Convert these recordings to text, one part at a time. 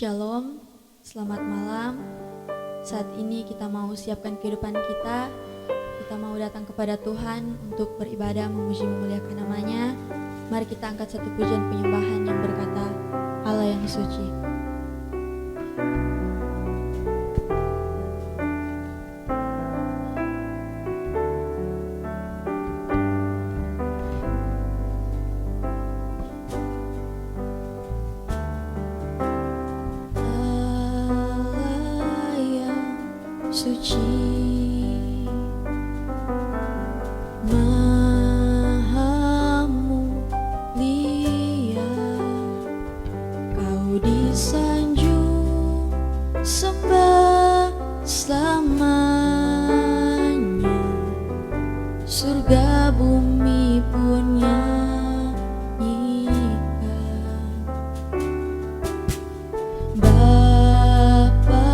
Shalom, selamat malam. Saat ini kita mau siapkan kehidupan kita. Kita mau datang kepada Tuhan untuk beribadah, memuji, memuliakan namanya. Mari kita angkat satu pujian penyembahan yang berkata, Allah yang suci. Suci, Maha Mulia, Kau disanjung sembah selamanya, surga bumi pun nyanyikan. Bapa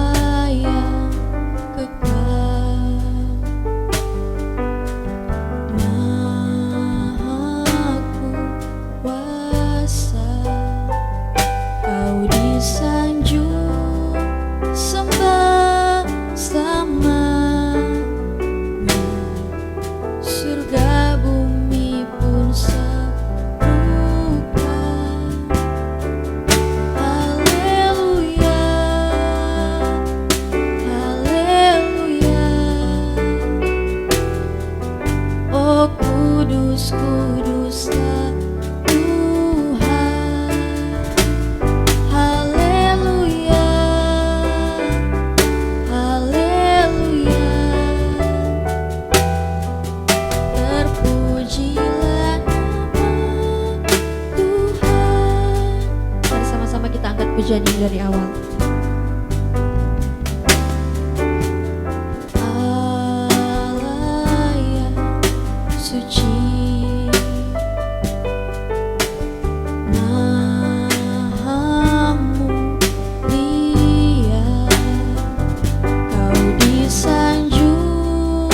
yang kekal, Maha Kuasa, Kau disanjung sembah selamanya, surga bumi pun serukan. Haleluya, haleluya. Oh kudus, kuduslah Tuhan. Haleluya, haleluya. Terpujilah nama Tuhan. Mari sama-sama kita angkat pujian ini dari awal. Allah yang suci, Maha Mulia, Kau disanjung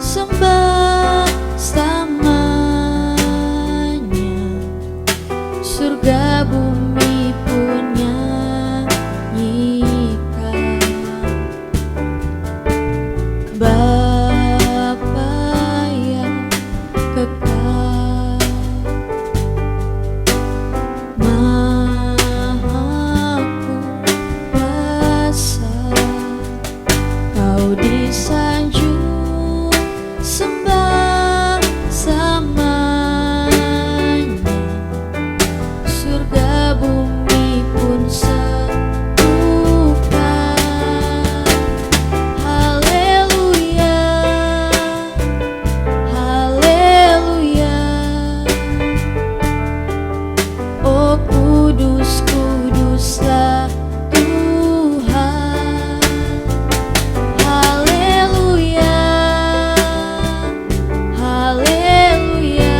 sembah selamanya, surga bumi pun nyanyikan. Bapa yang kekal, Maha Kuasa, Kau disanjung sembah selamanya, surga bumi pun serukan. Haleluya, haleluya. Oh kudus, kuduslah Tuhan. Haleluya, haleluya.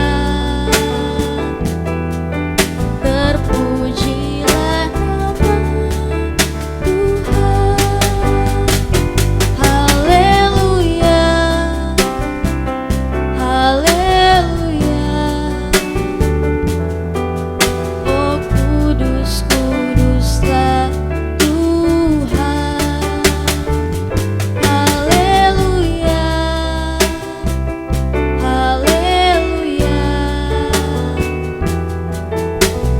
Terpujilah nama Tuhan. Haleluya, haleluya. Oh kudus, kuduslah Tuhan. Haleluya, haleluya.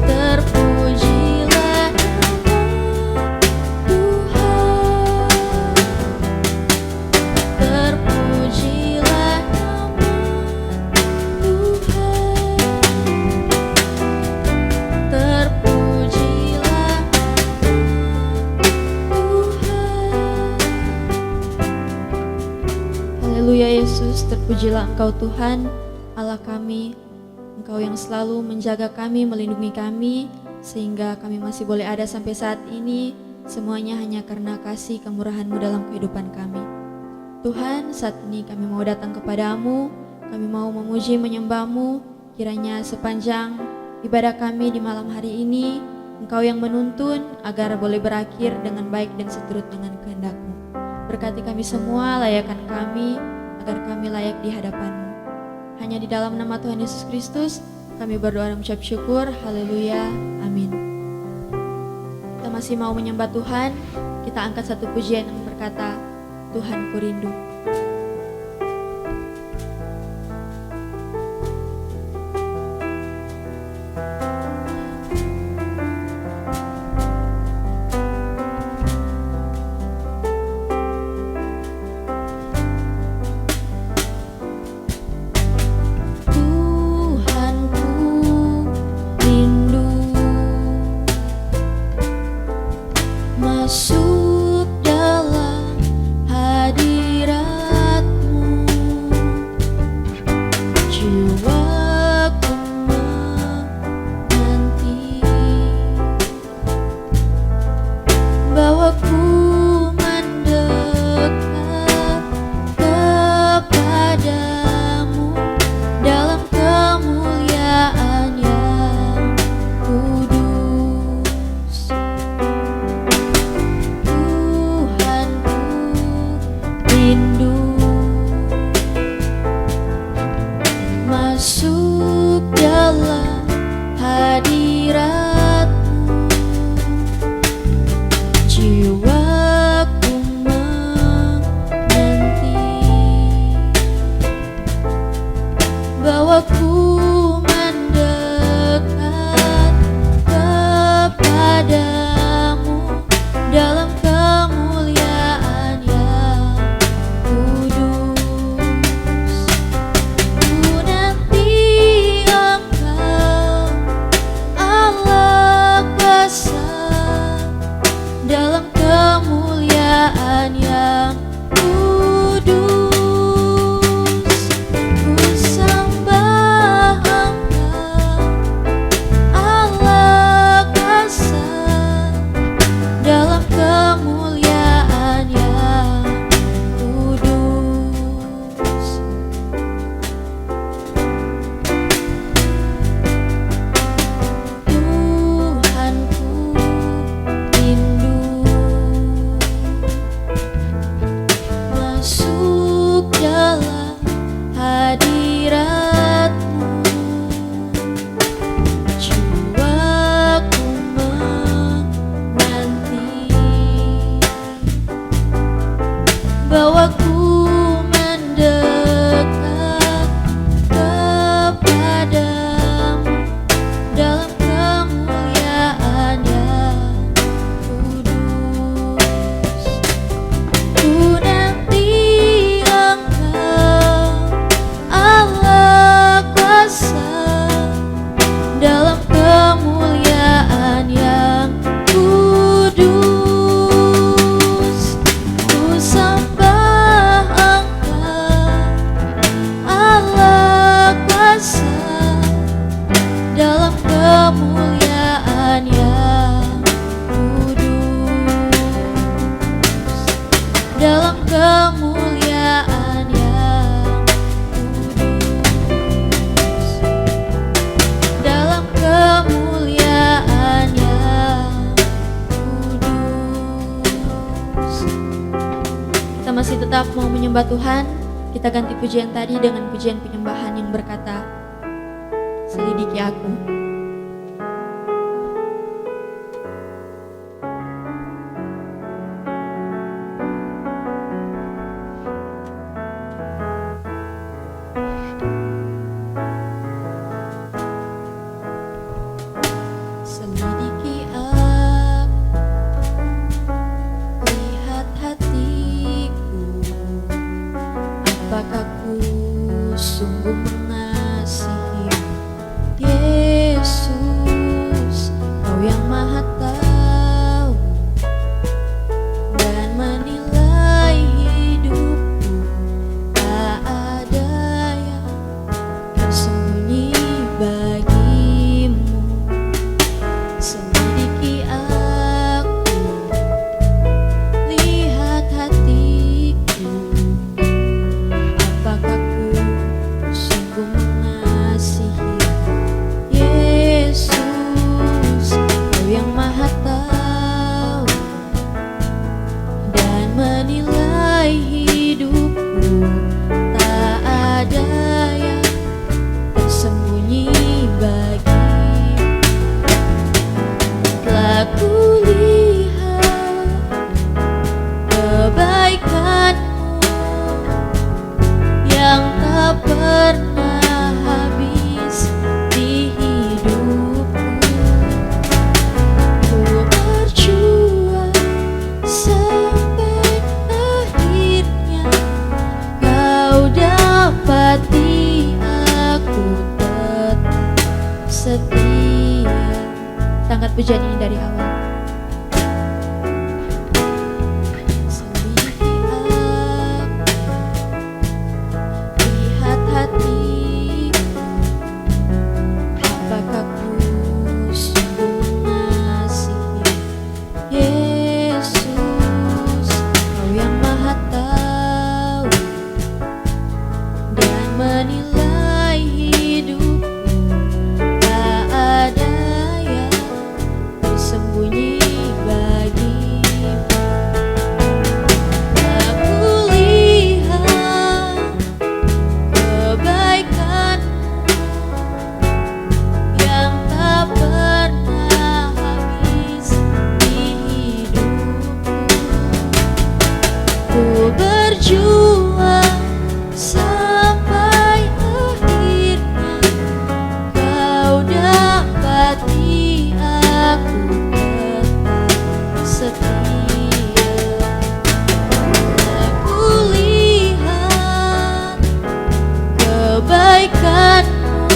Terpujilah nama Tuhan. Terpujilah nama Tuhan. Terpujilah Tuhan. Haleluya Yesus, terpujilah Engkau Tuhan, Allah kami. Engkau yang selalu menjaga kami, melindungi kami, sehingga kami masih boleh ada sampai saat ini. Semuanya hanya karena kasih kemurahan-Mu dalam kehidupan kami. Tuhan, saat ini kami mau datang kepadamu, kami mau memuji menyembah-Mu. Kiranya sepanjang ibadah kami di malam hari ini, Engkau yang menuntun agar boleh berakhir dengan baik dan seturut dengan kehendak-Mu. Berkati kami semua, layakkan kami, agar kami layak di hadapan-Mu. Hanya di dalam nama Tuhan Yesus Kristus, kami berdoa dan mengucap syukur. Haleluya, amin. Kita masih mau menyembah Tuhan, kita angkat satu pujian yang berkata, Tuhan ku rindu. Masuk dalam hadirat-Mu, jiwaku menanti, bawaku mendekat kepadamu dalam kemuliaan yang kudus. Rindu masuk dalam hadirat-Mu, jiwaku menanti, bawaku mendekat kepadamu dalam kemuliaan yang kudus. Ku nanti Engkau, Allah kuasa, dalam kemuliaan yang kudus. Ku sembah Engkau, Allah kuasa, dalam kemuliaan yang kudus. Tuhanku rindu masuk dalam hadirat-Mu, jiwaku menanti, bawaku mendekat kepadamu dalam kemuliaan yang kudus. Ku nanti Engkau, Allah kuasa, dalam kemuliaan yang kudus. Ku sembah Engkau, Allah kuasa, dalam kemuliaan yang kudus. Dalam kemuliaan yang kudus. Dalam kemuliaan yang kudus. Kita masih tetap mau menyembah Tuhan. Kita ganti pujian tadi dengan pujian penyembahan yang berkata, selidiki aku. Selidiki aku, lihat hatiku, apakah ku sungguh mengasihi Yesus. selamat pujian ini dari awal. Selidiki aku, lihat hatiku, apakah ku sungguh mengasihi Yesus, Kau yang Maha Tahu dan menilai hidupku. Tak ada yang tersembunyi bagimu. Aku lihat kebaikan-Mu yang tak pernah habis di hidupku. Ku berjuang sampai akhirnya Kau dapati aku tetap setia. Aku lihat kebaikan-Mu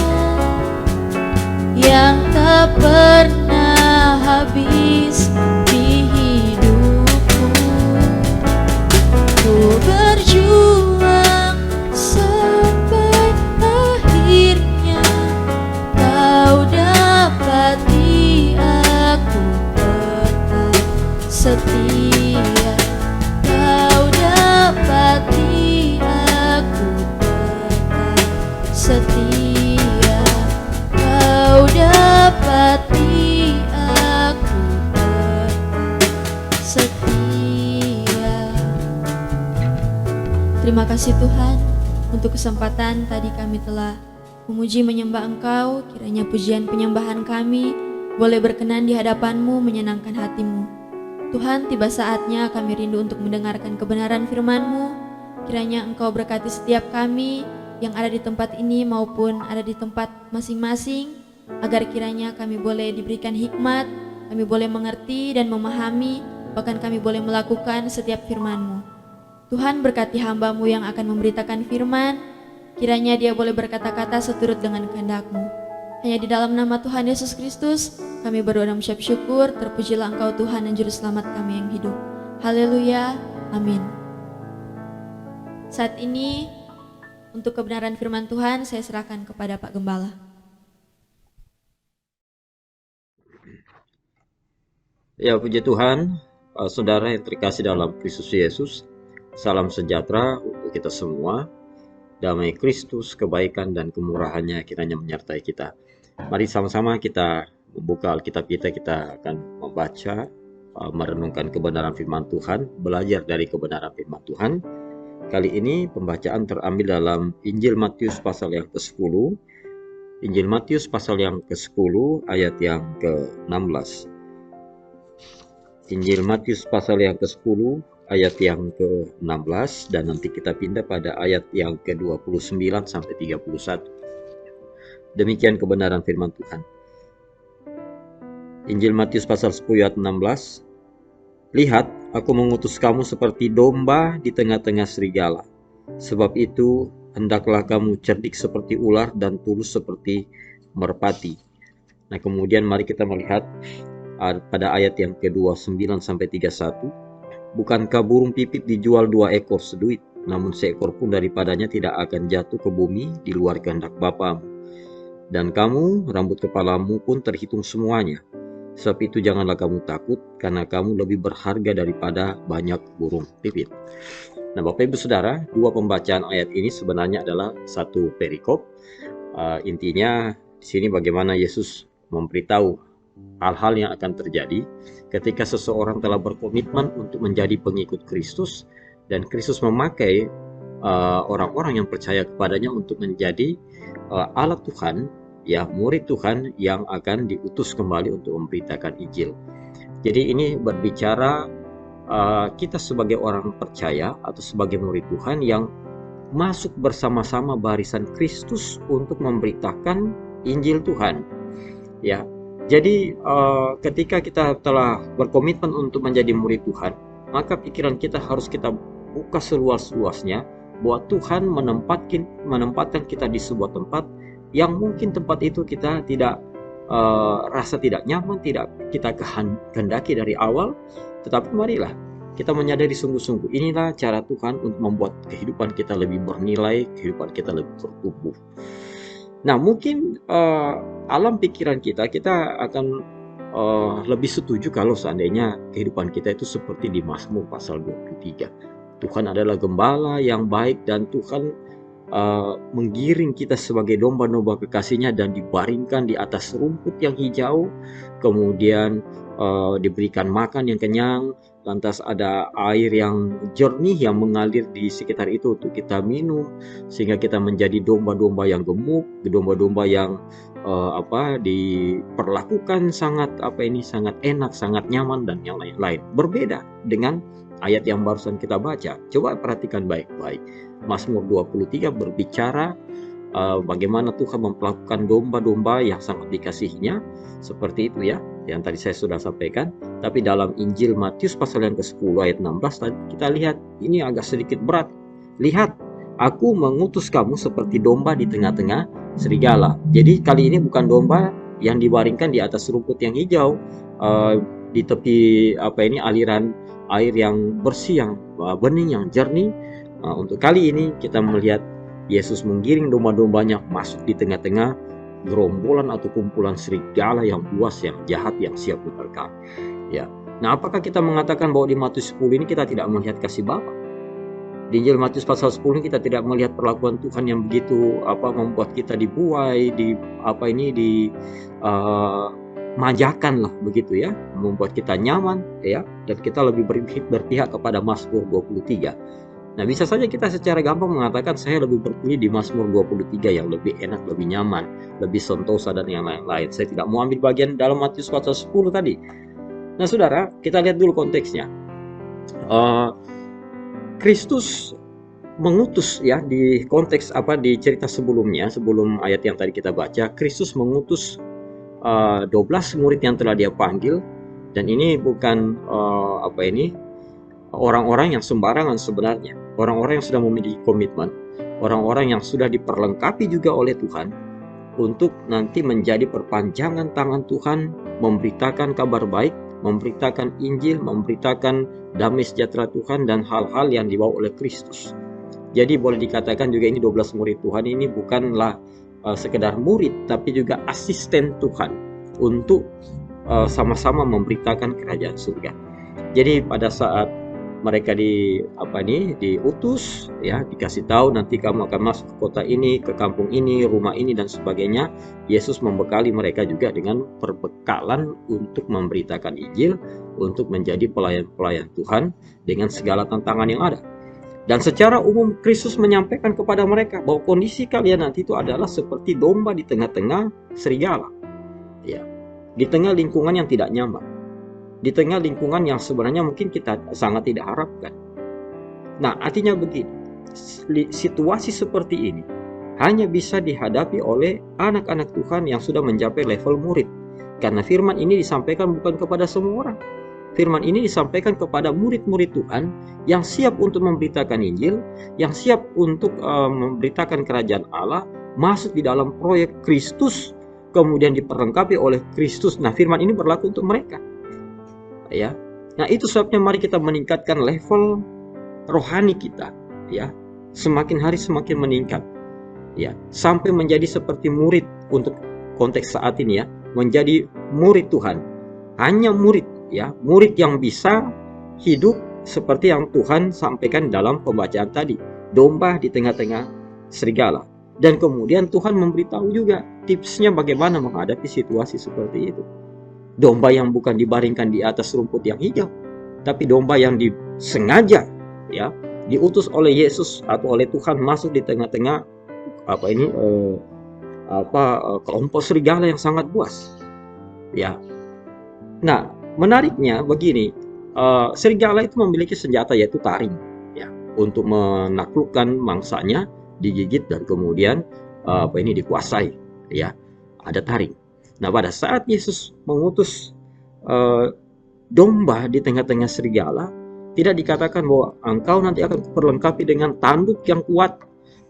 yang tak pernah habis di hidupku. Ku berjuang sampai akhirnya Kau dapati aku tetap setia. Kau dapati aku tetap setia. Kau dapati aku tetap setia. Terima kasih Tuhan untuk kesempatan tadi kami telah memuji menyembah Engkau. Kiranya pujian penyembahan kami boleh berkenan di hadapan-Mu, menyenangkan hati-Mu. Tuhan, tiba saatnya kami rindu untuk mendengarkan kebenaran firman-Mu. Kiranya Engkau berkati setiap kami yang ada di tempat ini maupun ada di tempat masing-masing, agar kiranya kami boleh diberikan hikmat, kami boleh mengerti dan memahami, bahkan kami boleh melakukan setiap firman-Mu. Tuhan, berkati hamba-Mu yang akan memberitakan firman, kiranya dia boleh berkata-kata seturut dengan kehendak-Mu. Hanya di dalam nama Tuhan Yesus Kristus kami berdoa dan mengucap syukur. Terpujilah Engkau Tuhan dan Juru Selamat kami yang hidup. Haleluya, amin. Saat ini untuk kebenaran firman Tuhan saya serahkan kepada Pak Gembala. Ya, puji Tuhan, saudara yang terkasih dalam Kristus Yesus, salam sejahtera untuk kita semua. Damai Kristus, kebaikan dan kemurahannya kiranya menyertai kita. Mari sama-sama kita membuka Alkitab kita akan membaca, merenungkan kebenaran firman Tuhan, belajar dari kebenaran firman Tuhan. Kali ini pembacaan terambil dalam Injil Matius pasal yang ke-10. Injil Matius pasal yang ke-10 ayat yang ke-16. Injil Matius pasal yang ke-10 ayat yang ke-16 dan nanti kita pindah pada ayat yang ke-29 sampai 31. Demikian kebenaran firman Tuhan. Injil Matius pasal 10 ayat 16. Lihat, aku mengutus kamu seperti domba di tengah-tengah serigala. Sebab itu, hendaklah kamu cerdik seperti ular dan tulus seperti merpati. Nah, kemudian mari kita melihat pada ayat yang ke-29 sampai 31. Bukankah burung pipit dijual 2 ekor seduit, namun seekor pun daripadanya tidak akan jatuh ke bumi di luar kehendak Bapamu. Dan kamu, rambut kepalamu pun terhitung semuanya. Sebab itu janganlah kamu takut, karena kamu lebih berharga daripada banyak burung pipit. Nah, Bapak Ibu Saudara, dua pembacaan ayat ini sebenarnya adalah satu perikop. Intinya di sini bagaimana Yesus memberitahu hal-hal yang akan terjadi ketika seseorang telah berkomitmen untuk menjadi pengikut Kristus, dan Kristus memakai orang-orang yang percaya kepadanya untuk menjadi alat Tuhan, ya, murid Tuhan yang akan diutus kembali untuk memberitakan Injil. Jadi ini berbicara kita sebagai orang percaya atau sebagai murid Tuhan yang masuk bersama-sama barisan Kristus untuk memberitakan Injil Tuhan. Ya, jadi ketika kita telah berkomitmen untuk menjadi murid Tuhan, maka pikiran kita harus kita buka seluas-luasnya bahwa Tuhan menempatkan kita di sebuah tempat yang mungkin tempat itu kita tidak rasa tidak nyaman, tidak kita kehendaki dari awal. Tetapi marilah kita menyadari sungguh-sungguh inilah cara Tuhan untuk membuat kehidupan kita lebih bernilai, kehidupan kita lebih bertumbuh. Nah, mungkin alam pikiran kita akan lebih setuju kalau seandainya kehidupan kita itu seperti di Mazmur pasal 23. Tuhan adalah gembala yang baik dan Tuhan menggiring kita sebagai domba-domba kekasihnya dan dibaringkan di atas rumput yang hijau, kemudian diberikan makan yang kenyang, lantas ada air yang jernih yang mengalir di sekitar itu untuk kita minum, sehingga kita menjadi domba-domba yang gemuk, domba-domba yang diperlakukan sangat sangat enak, sangat nyaman dan yang lain-lain. Berbeda dengan ayat yang barusan kita baca. Coba perhatikan baik-baik. Mazmur 23 berbicara bagaimana Tuhan memperlakukan domba-domba yang sangat dikasihinya, seperti itu ya, yang tadi saya sudah sampaikan. Tapi dalam Injil Matius pasal yang ke-10 ayat 16 tadi kita lihat ini agak sedikit berat. Lihat, aku mengutus kamu seperti domba di tengah-tengah serigala. Jadi kali ini bukan domba yang dibaringkan di atas rumput yang hijau, di tepi aliran air yang bersih, yang bening, yang jernih. Untuk kali ini kita melihat Yesus menggiring domba-dombanya masuk di tengah-tengah gerombolan atau kumpulan serigala yang buas, yang jahat, yang siap menerkam. Ya. Nah, apakah kita mengatakan bahwa di Matius 10 ini kita tidak melihat kasih Bapa? Di Injil Matius pasal 10 kita tidak melihat perlakuan Tuhan yang begitu membuat kita dibuai, majakan lah begitu ya, membuat kita nyaman ya, dan kita lebih berpihak kepada Mazmur 23. Nah, bisa saja kita secara gampang mengatakan saya lebih berpilih di Mazmur 23 yang lebih enak, lebih nyaman, lebih sentosa dan yang lain-lain. Saya tidak mau ambil bagian dalam Matius pasal 10 tadi. Nah, saudara, kita lihat dulu konteksnya. Kristus mengutus ya, di konteks di cerita sebelumnya, sebelum ayat yang tadi kita baca, Kristus mengutus 12 murid yang telah dia panggil, dan ini bukan orang-orang yang sembarangan sebenarnya, orang-orang yang sudah memiliki komitmen, orang-orang yang sudah diperlengkapi juga oleh Tuhan untuk nanti menjadi perpanjangan tangan Tuhan, memberitakan kabar baik, memberitakan Injil, memberitakan damai sejahtera Tuhan dan hal-hal yang dibawa oleh Kristus. Jadi boleh dikatakan juga ini 12 murid Tuhan ini bukanlah sekedar murid, tapi juga asisten Tuhan untuk sama-sama memberitakan kerajaan surga. Jadi pada saat mereka diutus ya, dikasih tahu nanti kamu akan masuk ke kota ini, ke kampung ini, rumah ini dan sebagainya, Yesus membekali mereka juga dengan perbekalan untuk memberitakan Injil, untuk menjadi pelayan-pelayan Tuhan dengan segala tantangan yang ada. Dan secara umum Kristus menyampaikan kepada mereka bahwa kondisi kalian nanti itu adalah seperti domba di tengah-tengah serigala. Ya, di tengah lingkungan yang tidak nyaman. Di tengah lingkungan yang sebenarnya mungkin kita sangat tidak harapkan. Nah, artinya begini, situasi seperti ini hanya bisa dihadapi oleh anak-anak Tuhan yang sudah mencapai level murid. Karena firman ini disampaikan bukan kepada semua orang. Firman ini disampaikan kepada murid-murid Tuhan yang siap untuk memberitakan Injil, yang siap untuk memberitakan kerajaan Allah, masuk di dalam proyek Kristus, kemudian diperlengkapi oleh Kristus. Nah, firman ini berlaku untuk mereka. Ya. Nah, itu sebabnya mari kita meningkatkan level rohani kita, ya. Semakin hari semakin meningkat. Ya, sampai menjadi seperti murid untuk konteks saat ini ya, menjadi murid Tuhan. Hanya murid, ya, murid yang bisa hidup seperti yang Tuhan sampaikan dalam pembacaan tadi, domba di tengah-tengah serigala. Dan kemudian Tuhan memberitahu juga tipsnya bagaimana menghadapi situasi seperti itu. Domba yang bukan dibaringkan di atas rumput yang hijau, tapi domba yang disengaja ya, diutus oleh Yesus atau oleh Tuhan masuk di tengah-tengah kelompok serigala yang sangat buas. Ya. Nah, menariknya begini, serigala itu memiliki senjata yaitu taring ya, untuk menaklukkan mangsanya, digigit dan kemudian dikuasai ya. Ada taring. Nah, pada saat Yesus mengutus domba di tengah-tengah serigala, tidak dikatakan bahwa engkau nanti akan diperlengkapi dengan tanduk yang kuat,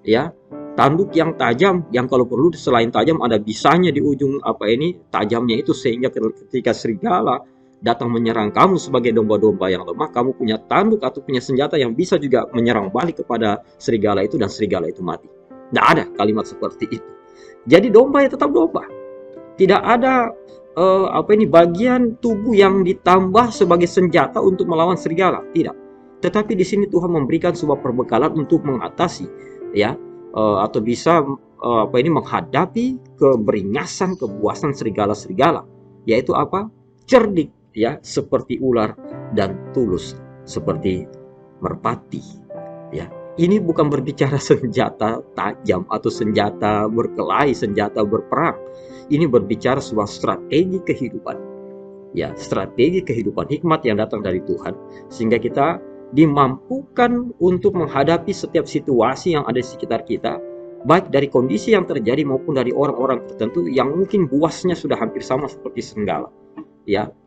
ya, tanduk yang tajam, yang kalau perlu selain tajam ada bisanya di ujung tajamnya itu, sehingga ketika serigala datang menyerang kamu sebagai domba-domba yang lemah, kamu punya tanduk atau punya senjata yang bisa juga menyerang balik kepada serigala itu dan serigala itu mati. Tidak ada kalimat seperti itu. Jadi domba ya tetap domba. Tidak ada bagian tubuh yang ditambah sebagai senjata untuk melawan serigala, tidak. Tetapi di sini Tuhan memberikan sebuah perbekalan untuk mengatasi atau bisa menghadapi keberingasan, kebuasan serigala-serigala, yaitu apa? Cerdik seperti ular dan tulus seperti merpati. Ini bukan berbicara senjata tajam atau senjata berkelahi, senjata berperang. Ini berbicara sebuah strategi kehidupan. Strategi kehidupan, hikmat yang datang dari Tuhan, sehingga kita dimampukan untuk menghadapi setiap situasi yang ada di sekitar kita, baik dari kondisi yang terjadi maupun dari orang-orang tertentu yang mungkin buasnya sudah hampir sama seperti serigala.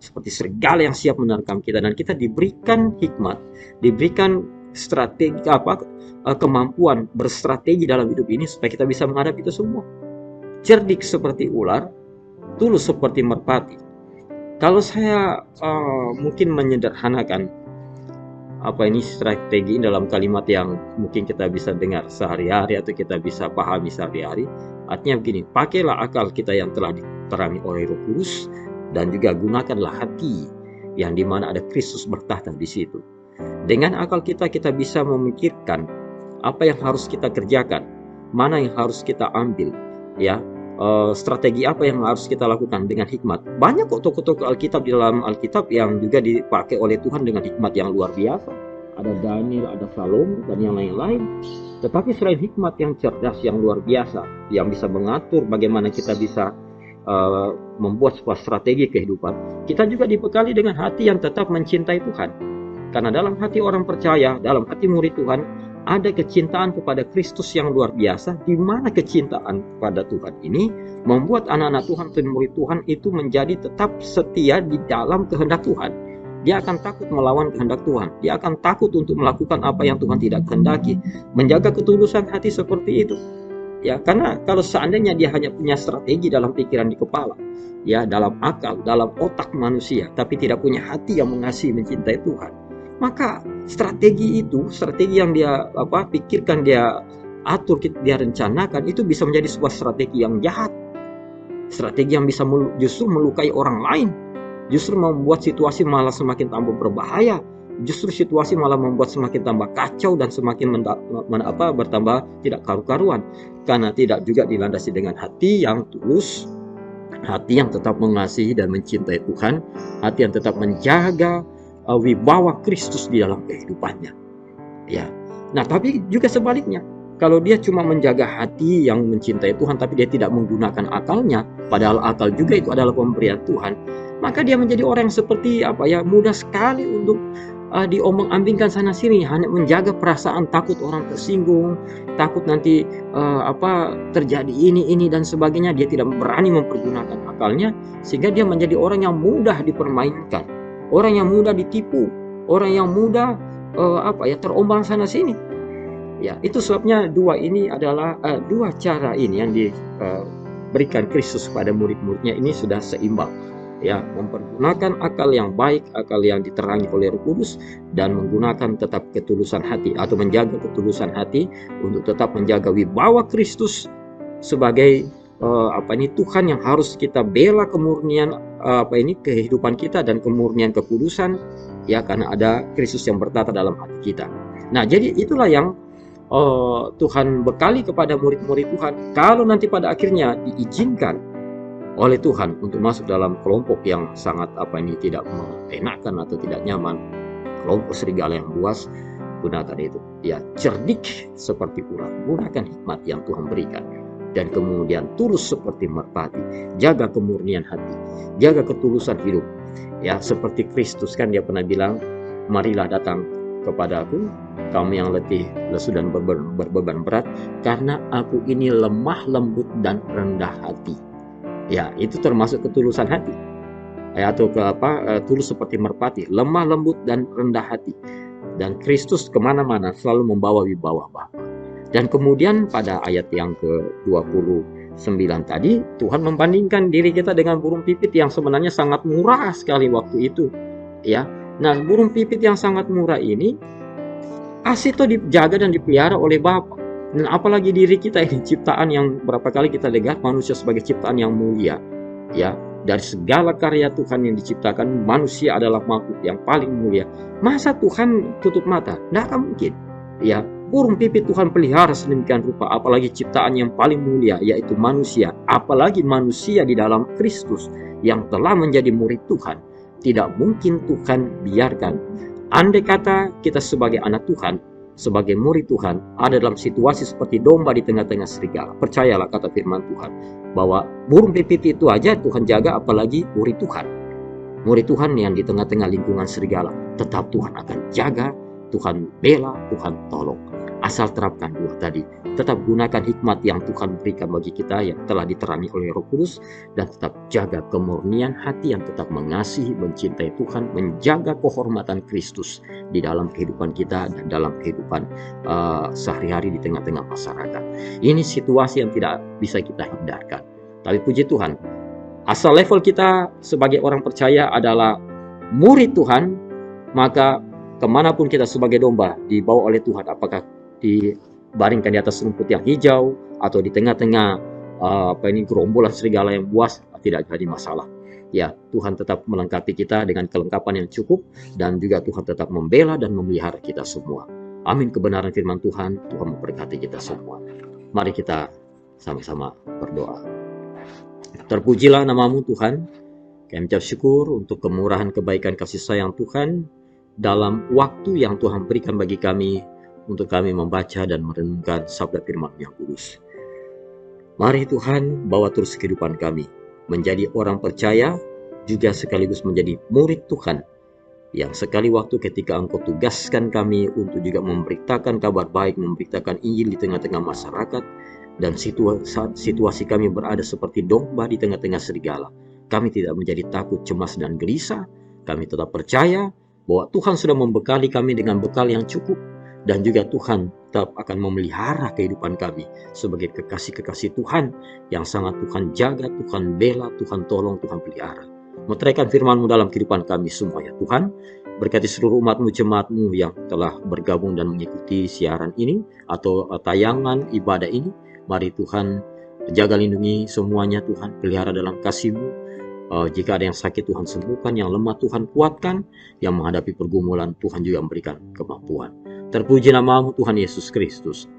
Seperti serigala yang siap menerkam kita, dan kita diberikan hikmat, diberikan strategi kemampuan berstrategi dalam hidup ini supaya kita bisa menghadapi itu semua. Cerdik seperti ular, tulus seperti merpati. Kalau saya mungkin menyederhanakan strategi dalam kalimat yang mungkin kita bisa dengar sehari-hari atau kita bisa pahami sehari-hari, artinya begini: pakailah akal kita yang telah diterangi oleh Roh Kudus, dan juga gunakanlah hati yang dimana ada Kristus bertahta di situ. Dengan akal kita bisa memikirkan apa yang harus kita kerjakan, mana yang harus kita ambil, strategi apa yang harus kita lakukan dengan hikmat. Banyak kok tokoh-tokoh Alkitab di dalam Alkitab yang juga dipakai oleh Tuhan dengan hikmat yang luar biasa. Ada Daniel, ada Salomo, dan yang lain-lain. Tetapi selain hikmat yang cerdas, yang luar biasa, yang bisa mengatur bagaimana kita bisa membuat sebuah strategi kehidupan, kita juga dibekali dengan hati yang tetap mencintai Tuhan. Karena dalam hati orang percaya, dalam hati murid Tuhan, ada kecintaan kepada Kristus yang luar biasa, di mana kecintaan kepada Tuhan ini membuat anak-anak Tuhan dan murid Tuhan itu menjadi tetap setia di dalam kehendak Tuhan. Dia akan takut melawan kehendak Tuhan. Dia akan takut untuk melakukan apa yang Tuhan tidak kehendaki. Menjaga ketulusan hati seperti itu. Karena kalau seandainya dia hanya punya strategi dalam pikiran di kepala, dalam akal, dalam otak manusia, tapi tidak punya hati yang mengasihi, mencintai Tuhan, maka strategi yang dia pikirkan, dia atur, dia rencanakan, itu bisa menjadi sebuah strategi yang jahat. Strategi yang bisa justru melukai orang lain, justru membuat situasi malah semakin tambah berbahaya, justru situasi malah membuat semakin tambah kacau dan semakin bertambah tidak karu-karuan, karena tidak juga dilandasi dengan hati yang tulus, hati yang tetap mengasihi dan mencintai Tuhan, hati yang tetap menjaga wibawa Kristus di dalam kehidupannya. Nah, tapi juga sebaliknya, kalau dia cuma menjaga hati yang mencintai Tuhan tapi dia tidak menggunakan akalnya, padahal akal juga itu adalah pemberian Tuhan, maka dia menjadi orang yang seperti mudah sekali untuk diomong-ambingkan sana sini, hanya menjaga perasaan takut orang tersinggung, takut nanti terjadi ini dan sebagainya. Dia tidak berani mempergunakan akalnya, sehingga dia menjadi orang yang mudah dipermainkan, orang yang mudah ditipu, orang yang mudah terombang sana sini. Itu sebabnya dua cara ini yang diberikan Kristus pada murid-muridnya ini sudah seimbang. Mempergunakan akal yang baik, akal yang diterangi oleh Roh Kudus, dan menggunakan tetap ketulusan hati atau menjaga ketulusan hati untuk tetap menjaga wibawa Kristus sebagai Tuhan yang harus kita bela, kemurnian kehidupan kita dan kemurnian kekudusan, karena ada Kristus yang bertata dalam hati kita. Nah, jadi itulah yang Tuhan bekali kepada murid-murid Tuhan. Kalau nanti pada akhirnya diizinkan oleh Tuhan untuk masuk dalam kelompok yang sangat tidak mengenakan atau tidak nyaman, kelompok serigala yang buas, gunakan itu. Cerdik seperti ular, gunakan hikmat yang Tuhan berikan, dan kemudian tulus seperti merpati, jaga kemurnian hati, jaga ketulusan hidup. Seperti Kristus kan dia pernah bilang, marilah datang kepadaku kamu yang letih, lesu dan berbeban berat, karena aku ini lemah lembut dan rendah hati. Itu termasuk ketulusan hati, atau tulus seperti merpati, lemah lembut dan rendah hati. Dan Kristus kemana-mana selalu membawa wibawa Bapa. Dan kemudian pada ayat yang ke-29 tadi, Tuhan membandingkan diri kita dengan burung pipit yang sebenarnya sangat murah sekali waktu itu. Ya, nah burung pipit yang sangat murah ini asli itu dijaga dan dipelihara oleh Bapa. Dan apalagi diri kita ini ciptaan yang berapa kali kita dengar manusia sebagai ciptaan yang mulia. Ya, dari segala karya Tuhan yang diciptakan, manusia adalah makhluk yang paling mulia. Masa Tuhan tutup mata? Tidak akan mungkin. Ya, burung pipit Tuhan pelihara sedemikian rupa, apalagi ciptaan yang paling mulia, yaitu manusia. Apalagi manusia di dalam Kristus yang telah menjadi murid Tuhan. Tidak mungkin Tuhan biarkan. Andai kata kita sebagai anak Tuhan, sebagai murid Tuhan, ada dalam situasi seperti domba di tengah-tengah serigala. Percayalah kata firman Tuhan, bahwa burung pipit itu aja Tuhan jaga, apalagi murid Tuhan. Murid Tuhan yang di tengah-tengah lingkungan serigala, tetap Tuhan akan jaga, Tuhan bela, Tuhan tolong. Asal terapkan dua tadi, tetap gunakan hikmat yang Tuhan berikan bagi kita yang telah diterangi oleh Roh Kudus, dan tetap jaga kemurnian hati yang tetap mengasihi, mencintai Tuhan, menjaga kehormatan Kristus di dalam kehidupan kita dan dalam kehidupan sehari-hari di tengah-tengah masyarakat. Ini situasi yang tidak bisa kita hindarkan. Tapi puji Tuhan, asal level kita sebagai orang percaya adalah murid Tuhan, maka kemanapun kita sebagai domba dibawa oleh Tuhan, apakah dibaringkan di atas rumput yang hijau atau di tengah-tengah gerombolan serigala yang buas, tidak jadi masalah. Ya, Tuhan tetap melengkapi kita dengan kelengkapan yang cukup, dan juga Tuhan tetap membela dan memelihara kita semua. Amin. Kebenaran firman Tuhan, Tuhan memberkati kita semua. Mari kita sama-sama berdoa. Terpujilah namamu Tuhan. Kami ucap syukur untuk kemurahan, kebaikan, kasih sayang Tuhan dalam waktu yang Tuhan berikan bagi kami untuk kami membaca dan merenungkan sabda firman yang kudus. Mari Tuhan bawa terus kehidupan kami menjadi orang percaya, juga sekaligus menjadi murid Tuhan, yang sekali waktu ketika Engkau tugaskan kami untuk juga memberitakan kabar baik, memberitakan Injil di tengah-tengah masyarakat, dan situasi kami berada seperti domba di tengah-tengah serigala, kami tidak menjadi takut, cemas, dan gelisah. Kami tetap percaya bahwa Tuhan sudah membekali kami dengan bekal yang cukup, dan juga Tuhan tetap akan memelihara kehidupan kami sebagai kekasih-kekasih Tuhan yang sangat Tuhan jaga, Tuhan bela, Tuhan tolong, Tuhan pelihara. Meteraikan firman-Mu dalam kehidupan kami semua ya Tuhan. Berkati seluruh umat-Mu, jemaat-Mu yang telah bergabung dan mengikuti siaran ini atau tayangan ibadah ini. Mari Tuhan jaga, lindungi semuanya Tuhan, pelihara dalam kasih-Mu. Jika ada yang sakit Tuhan sembuhkan, yang lemah Tuhan kuatkan, yang menghadapi pergumulan Tuhan juga memberikan kemampuan. Terpuji nama-Mu Tuhan Yesus Kristus.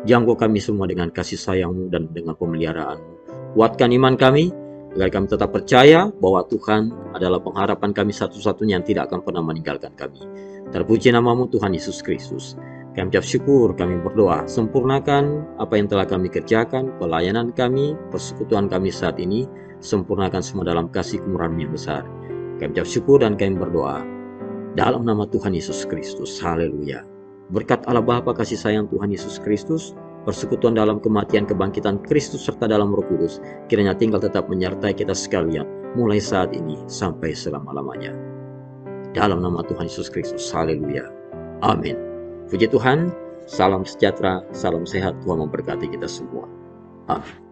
Jangkau kami semua dengan kasih sayang-Mu dan dengan pemeliharaan-Mu. Kuatkan iman kami, agar kami tetap percaya bahwa Tuhan adalah pengharapan kami satu-satunya yang tidak akan pernah meninggalkan kami. Terpuji nama-Mu Tuhan Yesus Kristus. Kami ucap syukur, kami berdoa, sempurnakan apa yang telah kami kerjakan, pelayanan kami, persekutuan kami saat ini, sempurnakan semua dalam kasih kemurahan yang besar. Kami ucap syukur dan kami berdoa dalam nama Tuhan Yesus Kristus. Haleluya. Berkat Allah Bapa, kasih sayang Tuhan Yesus Kristus, persekutuan dalam kematian, kebangkitan Kristus, serta dalam Roh Kudus, kiranya tinggal tetap menyertai kita sekalian, mulai saat ini sampai selama-lamanya. Dalam nama Tuhan Yesus Kristus. Haleluya. Amin. Puji Tuhan. Salam sejahtera, salam sehat. Tuhan memberkati kita semua. Amin.